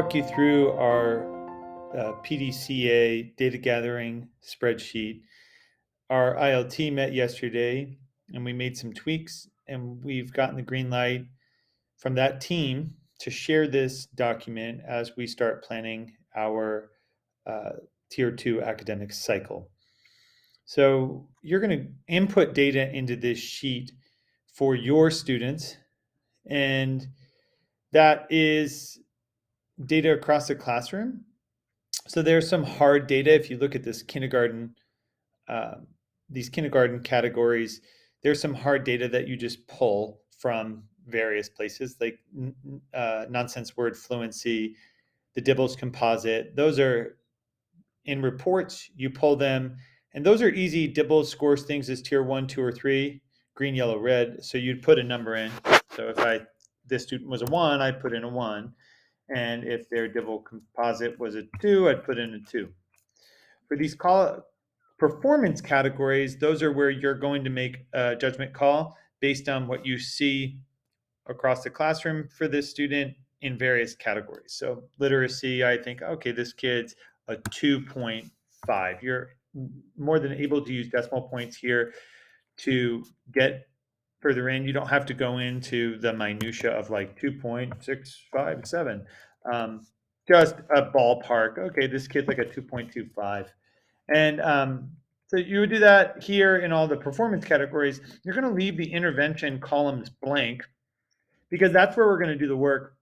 walk you through our PDCA data gathering spreadsheet. Our ILT met yesterday and we made some tweaks, and we've gotten the green light from that team to share this document as we start planning our uh, Tier 2 academic cycle. So you're going to input data into this sheet for your students, and that is data across the classroom. So there's some hard data. If you look at this kindergarten, these kindergarten categories, there's some hard data that you just pull from various places, like nonsense word fluency, the Dibbles composite. Those are in reports. You pull them, and those are easy. Dibbles scores things as tier 1, 2, or 3, green, yellow, red. So you'd put a number in. So if this student was a 1, I'd put in a 1. And if their Dibble composite was a 2, I'd put in a 2. For these performance categories, those are where you're going to make a judgment call based on what you see across the classroom for this student in various categories. So literacy, I think, okay, this kid's a 2.5. You're more than able to use decimal points here to get further in. You don't have to go into the minutia of like 2.657. Just a ballpark. Okay, this kid's like a 2.25. And so you would do that here in all the performance categories. You're going to leave the intervention columns blank because that's where we're going to do the work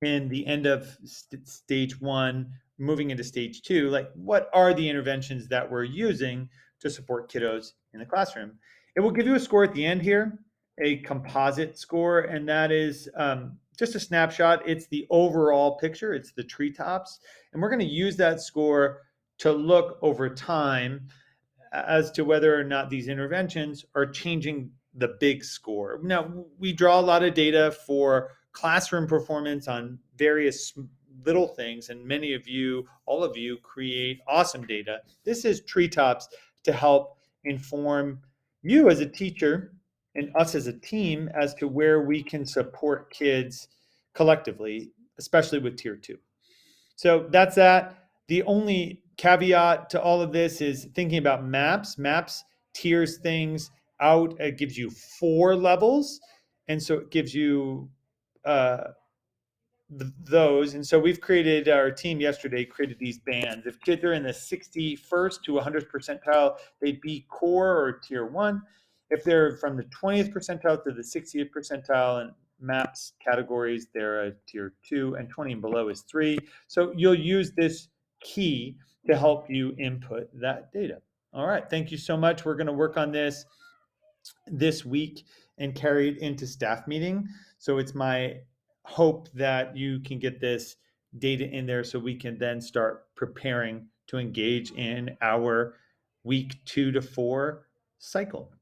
in the end of stage 1, moving into stage 2. Like, what are the interventions that we're using to support kiddos in the classroom? It will give you a score at the end here, a composite score, and that is just a snapshot. It's the overall picture. It's the treetops. And we're going to use that score to look over time as to whether or not these interventions are changing the big score. Now, we draw a lot of data for classroom performance on various little things, and many of you, all of you, create awesome data. This is treetops to help inform you as a teacher and us as a team as to where we can support kids collectively, especially with tier 2. So that's that. The only caveat to all of this is thinking about maps. Maps tiers things out. It gives you 4 levels. And so it gives you uh, those. And so we've created, our team yesterday created these bands. If kids are in the 61st to 100th percentile, they'd be core or tier 1. If they're from the 20th percentile to the 60th percentile and maps categories, they're a tier 2, and 20 and below is 3. So you'll use this key to help you input that data. All right, thank you so much. We're going to work on this week and carry it into staff meeting. So it's my hope that you can get this data in there so we can then start preparing to engage in our week 2 to 4 cycle.